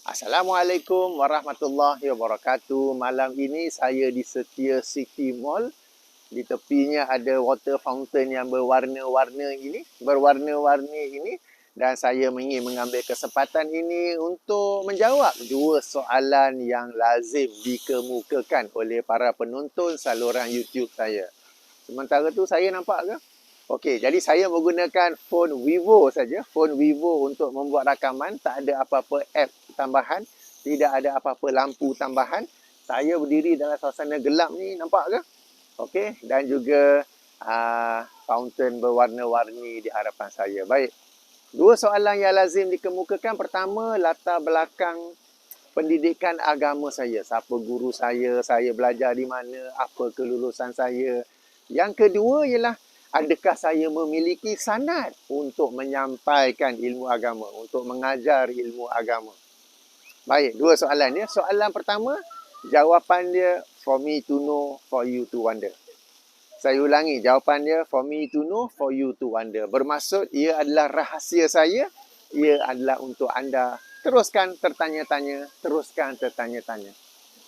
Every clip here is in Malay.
Assalamualaikum warahmatullahi wabarakatuh. Malam ini saya di Setia City Mall. Di tepinya ada water fountain yang berwarna-warni ini. Dan saya ingin mengambil kesempatan ini untuk menjawab dua soalan yang lazim dikemukakan oleh para penonton saluran YouTube saya. Sementara tu saya nampak ke? Okey, jadi saya menggunakan phone Vivo saja. Phone Vivo untuk membuat rakaman. Tak ada apa-apa app tambahan. Tidak ada apa-apa lampu tambahan. Saya berdiri dalam suasana gelap ni, nampak ke? Okey, dan juga fountain berwarna-warni di hadapan saya. Baik. Dua soalan yang lazim dikemukakan. Pertama, latar belakang pendidikan agama saya. Siapa guru saya belajar di mana, apa kelulusan saya. Yang kedua ialah, adakah saya memiliki sanad untuk menyampaikan ilmu agama, untuk mengajar ilmu agama. Baik, dua soalan ya. Soalan pertama, jawapan dia for me to know, for you to wonder. Saya ulangi, jawapan dia for me to know, for you to wonder. Bermaksud ia adalah rahsia saya, ia adalah untuk anda teruskan tertanya-tanya, teruskan tertanya-tanya.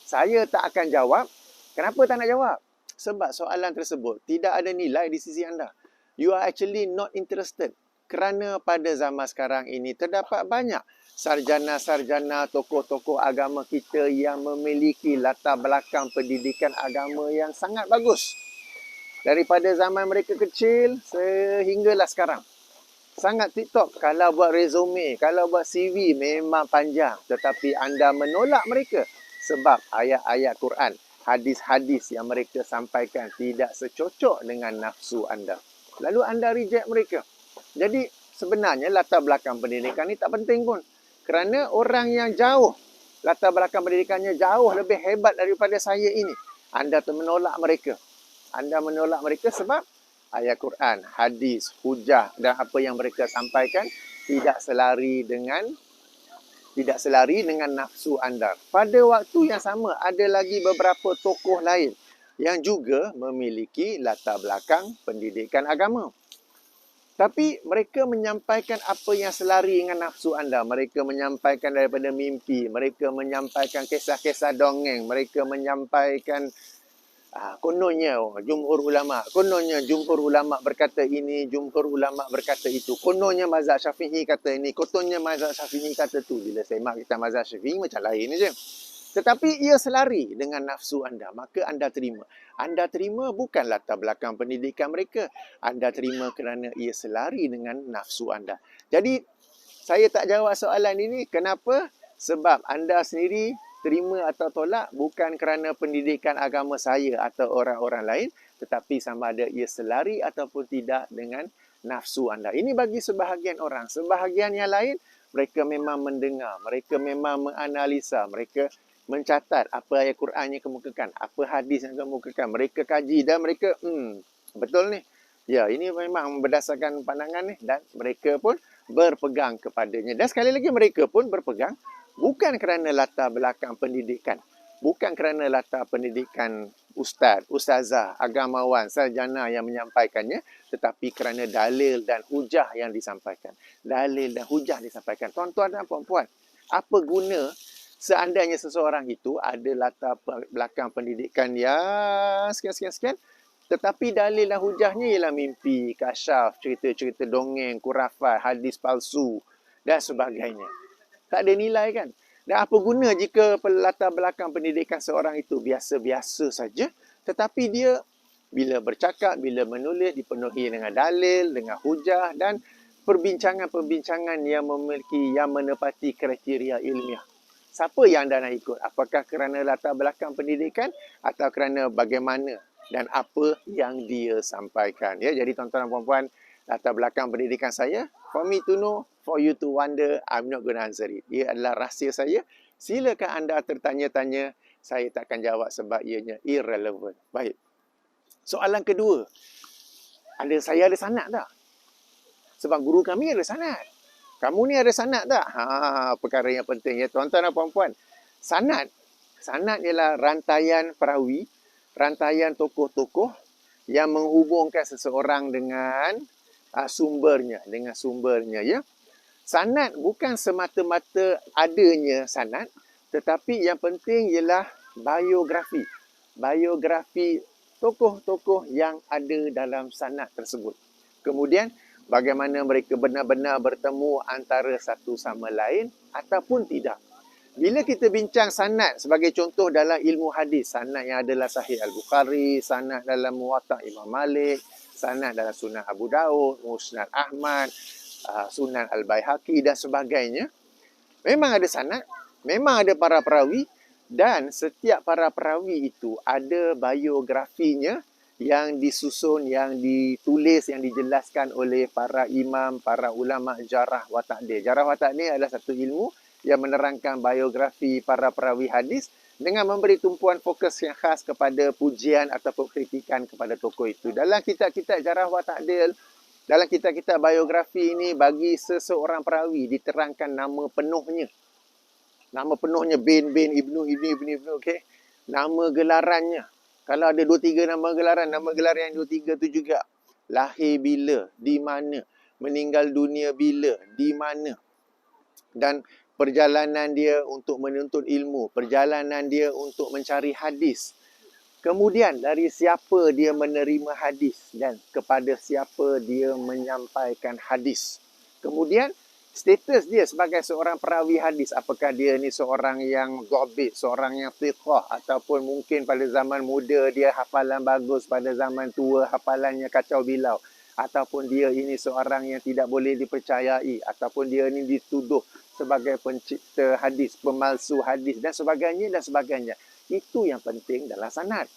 Saya tak akan jawab. Kenapa tak nak jawab? Sebab soalan tersebut tidak ada nilai di sisi anda. You are actually not interested. Kerana pada zaman sekarang ini terdapat banyak sarjana-sarjana, tokoh-tokoh agama kita yang memiliki latar belakang pendidikan agama yang sangat bagus. Daripada zaman mereka kecil sehinggalah sekarang. Sangat TikTok. Kalau buat resume, kalau buat CV memang panjang. Tetapi anda menolak mereka sebab ayat-ayat Quran, hadis-hadis yang mereka sampaikan tidak secocok dengan nafsu anda. Lalu anda reject mereka. Jadi sebenarnya latar belakang pendidikan ni tak penting pun. Kerana orang yang jauh, latar belakang pendidikannya jauh lebih hebat daripada saya ini, anda tu menolak mereka. Anda menolak mereka sebab ayat Quran, hadis, hujah dan apa yang mereka sampaikan tidak selari dengan nafsu anda. Pada waktu yang sama, ada lagi beberapa tokoh lain yang juga memiliki latar belakang pendidikan agama. Tapi mereka menyampaikan apa yang selari dengan nafsu anda. Mereka menyampaikan daripada mimpi. Mereka menyampaikan kisah-kisah dongeng. Mereka menyampaikan kononnya jumhur ulama berkata ini, jumhur ulama berkata itu. Kononnya mazhab Syafi'i kata ini, kononnya mazhab Syafi'i kata tu. Bila semak kita mazhab Syafi'i macam lain je. Tetapi ia selari dengan nafsu anda, maka anda terima. Anda terima bukan latar belakang pendidikan mereka. Anda terima kerana ia selari dengan nafsu anda. Jadi saya tak jawab soalan ini. Kenapa? Sebab anda sendiri terima atau tolak bukan kerana pendidikan agama saya atau orang-orang lain, tetapi sama ada ia selari ataupun tidak dengan nafsu anda. Ini bagi sebahagian orang. Sebahagian yang lain, mereka memang mendengar, mereka memang menganalisa, mereka mencatat apa ayat Quran yang kemukakan, apa hadis yang kemukakan, mereka kaji dan mereka, betul ni. Ya, ini memang berdasarkan pandangan ni dan mereka pun berpegang kepadanya. Dan sekali lagi mereka pun berpegang bukan kerana latar belakang pendidikan. Bukan kerana latar pendidikan ustaz, ustazah, agamawan, sarjana yang menyampaikannya. Tetapi kerana dalil dan hujah yang disampaikan. Dalil dan hujah disampaikan. Tuan-tuan dan puan-puan, apa guna seandainya seseorang itu ada latar belakang pendidikan yang sekian-sekian. Tetapi dalil dan hujahnya ialah mimpi, kasyaf, cerita-cerita dongeng, kurafat, hadis palsu dan sebagainya. Tak ada nilai kan? Dan apa guna jika latar belakang pendidikan seorang itu biasa-biasa saja, tetapi dia bila bercakap, bila menulis dipenuhi dengan dalil, dengan hujah dan perbincangan-perbincangan yang menepati kriteria ilmiah. Siapa yang anda nak ikut? Apakah kerana latar belakang pendidikan atau kerana bagaimana dan apa yang dia sampaikan? Ya, jadi tuan-tuan dan puan-puan, latar belakang pendidikan saya, for me to know, for you to wonder, I'm not going to answer it. Ia adalah rahsia saya. Silakan anda tertanya-tanya, saya tak akan jawab sebab ianya irrelevant. Baik. Soalan kedua, saya ada sanad tak? Sebab guru kami ada sanad. Kamu ni ada sanad tak? Perkara yang penting ya tuan-tuan dan puan-puan. Sanad ialah rantaian perawi, rantaian tokoh-tokoh yang menghubungkan seseorang dengan sumbernya ya. Sanad bukan semata-mata adanya sanad, tetapi yang penting ialah biografi. Biografi tokoh-tokoh yang ada dalam sanad tersebut. Kemudian, bagaimana mereka benar-benar bertemu antara satu sama lain ataupun tidak. Bila kita bincang sanad sebagai contoh dalam ilmu hadis, sanad yang adalah Sahih Al-Bukhari, sanad dalam Muwatta' Imam Malik, sanad dalam Sunan Abu Daud, Musnad Ahmad, Sunan Al-Baihaqi dan sebagainya. Memang ada sanad, memang ada para perawi dan setiap para perawi itu ada biografinya yang disusun, yang ditulis, yang dijelaskan oleh para imam, para ulama jarah wa ta'dil. Jarah wa ta'dil adalah satu ilmu yang menerangkan biografi para perawi hadis dengan memberi tumpuan fokus yang khas kepada pujian ataupun kritikan kepada tokoh itu. Dalam kitab-kitab jarah wa ta'dil, dalam kitab-kitab biografi ini, bagi seseorang perawi diterangkan nama penuhnya. Nama penuhnya bin, ibnu, okey. Nama gelarannya. Kalau ada 2-3 nama gelaran yang 2-3 tu juga. Lahir bila, di mana, meninggal dunia bila, di mana. Dan perjalanan dia untuk menuntut ilmu, perjalanan dia untuk mencari hadis. Kemudian dari siapa dia menerima hadis dan kepada siapa dia menyampaikan hadis. Kemudian status dia sebagai seorang perawi hadis. Apakah dia ni seorang yang dhabit, seorang yang thiqah, ataupun mungkin pada zaman muda dia hafalan bagus, pada zaman tua hafalannya kacau bilau. Ataupun dia ini seorang yang tidak boleh dipercayai, ataupun dia ini dituduh sebagai pencipta hadis, pemalsu hadis dan sebagainya dan sebagainya. Itu yang penting dalam sanad.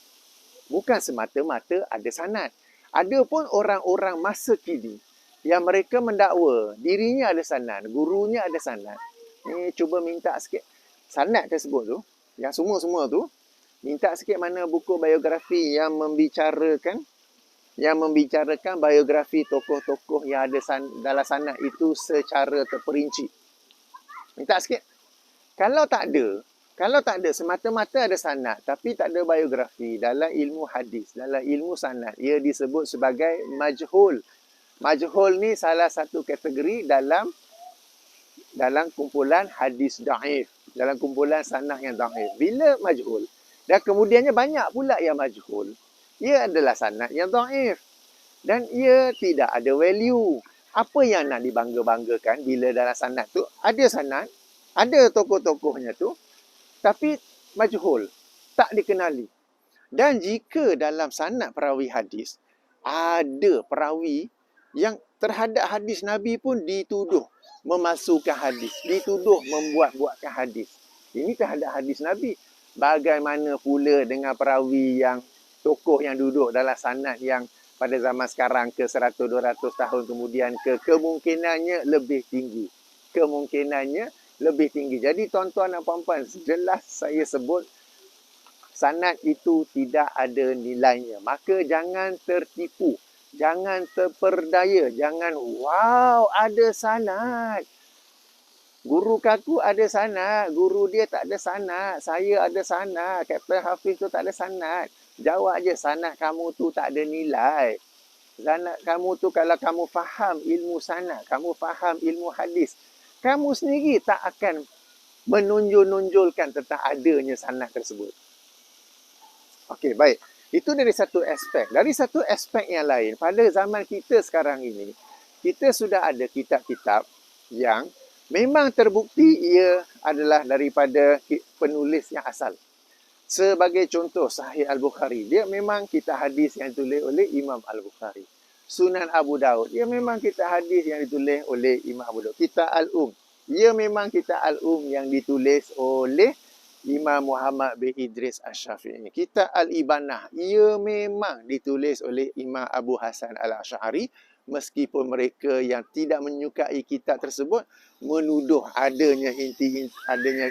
Bukan semata-mata ada sanad. Ada pun orang-orang masa kini yang mereka mendakwa dirinya ada sanad, gurunya ada sanad. Ni cuba minta sikit sanad tersebut tu, yang semua-semua tu, minta sikit mana buku biografi yang membicarakan biografi tokoh-tokoh yang ada dalam sanad itu secara terperinci. Minta sikit. Kalau tak ada semata-mata ada sanad tapi tak ada biografi, dalam ilmu hadis, dalam ilmu sanad, ia disebut sebagai majhul. Majhul ni salah satu kategori dalam kumpulan hadis dhaif, dalam kumpulan sanad yang dhaif. Bila majhul dan kemudiannya banyak pula yang majhul, ia adalah sanad yang dhaif dan ia tidak ada value. Apa yang nak dibangga-banggakan bila dalam sanad tu ada sanad, ada tokoh-tokohnya tu, tapi majhul, tak dikenali. Dan jika dalam sanad perawi hadis, ada perawi yang terhadap hadis Nabi pun dituduh memasukkan hadis, dituduh membuat-buatkan hadis. Ini terhadap hadis Nabi. Bagaimana pula dengan perawi yang tokoh yang duduk dalam sanad yang pada zaman sekarang ke 100-200 tahun kemudian kemungkinannya lebih tinggi. Jadi tuan-tuan dan puan-puan, jelas saya sebut sanad itu tidak ada nilainya. Maka jangan tertipu, jangan terperdaya, jangan wow ada sanad. Guru kaku ada sanad, guru dia tak ada sanad, saya ada sanad, Kapten Hafiz tu tak ada sanad. Jawab je, sanad kamu tu tak ada nilai. Sanad kamu tu, kalau kamu faham ilmu sanad, kamu faham ilmu hadis, kamu sendiri tak akan menonjolkan tentang adanya sanad tersebut. Okey, baik. Itu dari satu aspek. Dari satu aspek yang lain, pada zaman kita sekarang ini, kita sudah ada kitab-kitab yang memang terbukti ia adalah daripada penulis yang asal. Sebagai contoh, Sahih Al-Bukhari. Dia memang kitab hadis yang ditulis oleh Imam Al-Bukhari. Sunan Abu Daud. Dia memang kitab hadis yang ditulis oleh Imam Abu Daud. Kitab Al-Um. Ia memang kitab Al-Um yang ditulis oleh Imam Muhammad bin Idris Asy-Syafi'i. Kitab Al-Ibanah. Ia memang ditulis oleh Imam Abu Hasan Al-Asy'ari. Meskipun mereka yang tidak menyukai kitab tersebut menuduh adanya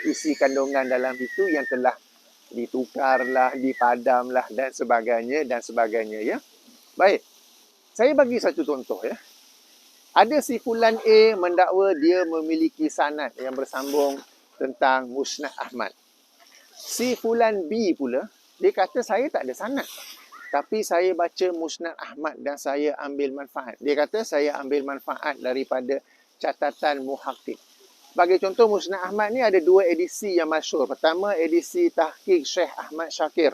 isi kandungan dalam itu yang telah ditukarlah, dipadamlah dan sebagainya ya. Baik. Saya bagi satu contoh ya. Ada si fulan A mendakwa dia memiliki sanad yang bersambung tentang Musnad Ahmad. Si fulan B pula, dia kata saya tak ada sanad. Tapi saya baca Musnad Ahmad dan saya ambil manfaat. Dia kata saya ambil manfaat daripada catatan muhakkik. Bagi contoh, Musnad Ahmad ni ada 2 edisi yang masyhur. Pertama, edisi tahqiq Syekh Ahmad Syakir.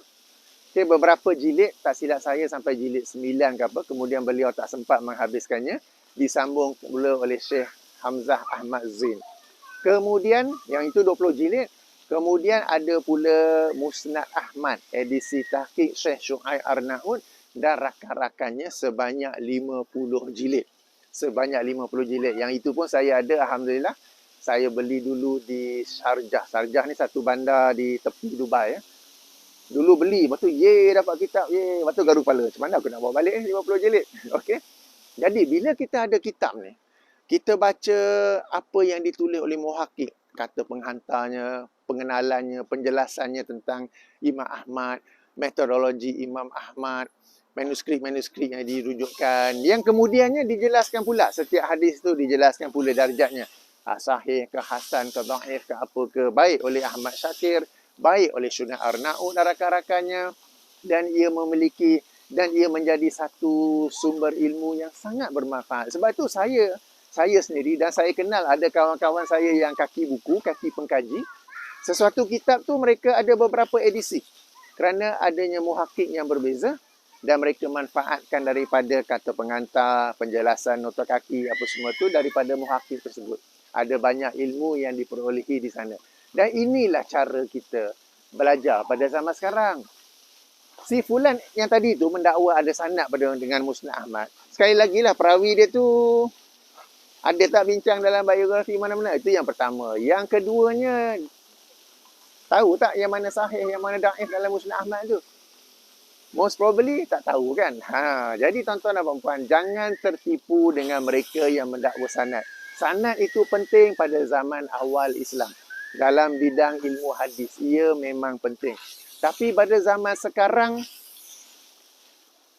Okay, beberapa jilid, tak silap saya sampai jilid 9 ke apa. Kemudian beliau tak sempat menghabiskannya. Disambung pula oleh Syekh Hamzah Ahmad Zain. Kemudian, yang itu 20 jilid. Kemudian ada pula Musnad Ahmad, edisi tahqiq Syekh Syuaib Arnaud dan rakan-rakannya sebanyak 50 jilid. Sebanyak 50 jilid. Yang itu pun saya ada, Alhamdulillah. Saya beli dulu di Sharjah. Sharjah ni satu bandar di tepi Dubai. Dulu beli, lepas tu dapat kitab, lepas tu garu kepala. Macam mana aku nak bawa balik 50 jilid? Okey. Jadi bila kita ada kitab ni, kita baca apa yang ditulis oleh muhakkik, kata penghantarnya, pengenalannya, penjelasannya tentang Imam Ahmad, metodologi Imam Ahmad, manuskrip-manuskrip yang dirujukkan, yang kemudiannya dijelaskan pula, setiap hadis tu dijelaskan pula darjatnya, sahih ke hasan ke dhaif ke apa ke, baik oleh Ahmad Syakir, baik oleh Syuaib Arnaud dan rakan-rakannya, dan ia menjadi satu sumber ilmu yang sangat bermanfaat. Sebab itu saya sendiri dan saya kenal ada kawan-kawan saya yang kaki buku, kaki pengkaji. Sesuatu kitab tu mereka ada beberapa edisi. Kerana adanya muhakkik yang berbeza dan mereka manfaatkan daripada kata pengantar, penjelasan nota kaki apa semua tu daripada muhakkik tersebut. Ada banyak ilmu yang diperolehi di sana. Dan inilah cara kita belajar pada zaman sekarang. Si Fulan yang tadi tu mendakwa ada sanad dengan Musnad Ahmad. Sekali lagi lah, perawi dia tu ada tak bincang dalam biografi mana-mana? Itu yang pertama. Yang keduanya, tahu tak yang mana sahih, yang mana daif dalam Musnad Ahmad tu? Most probably tak tahu kan. Jadi tuan-tuan dan puan-puan, jangan tertipu dengan mereka yang mendakwa sanad. Sanad itu penting pada zaman awal Islam. Dalam bidang ilmu hadis, ia memang penting. Tapi pada zaman sekarang,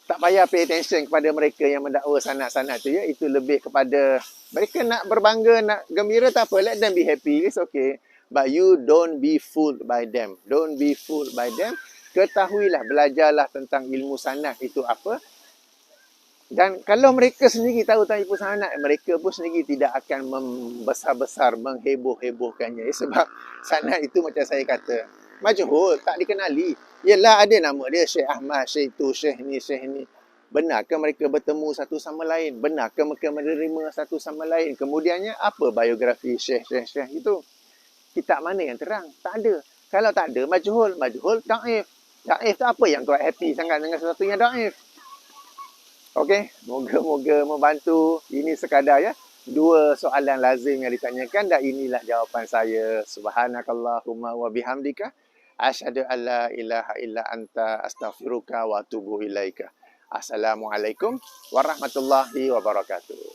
tak payah pay attention kepada mereka yang mendakwa sanad-sanad tu ya. Itu lebih kepada mereka nak berbangga, nak gembira, tak apa. Let them be happy. It's okay. But you don't be fooled by them. Don't be fooled by them. Ketahuilah, belajarlah tentang ilmu sanad itu apa. Dan kalau mereka sendiri tahu tentang ilmu sanad, mereka pun sendiri tidak akan membesar-besar, mengheboh-hebohkannya. Sebab sanad itu macam saya kata, majhul, tak dikenali. Yelah, ada nama dia, Syekh Ahmad, Syekh itu, Syekh ni, Syekh ni. Benarkah mereka bertemu satu sama lain? Benarkah mereka menerima satu sama lain? Kemudiannya, apa biografi Syekh itu? Kitab mana yang terang? Tak ada. Kalau tak ada, majhul, daif. Daif tu apa yang kau happy sangat dengan sesuatu yang daif? Okey, moga-moga membantu. Ini sekadar ya, 2 soalan lazim yang ditanyakan dan inilah jawapan saya. Subhanakallahumma wa bihamdika asyhadu an la ilaha illa anta astaghfiruka wa atubu ilaika. Assalamualaikum warahmatullahi wabarakatuh.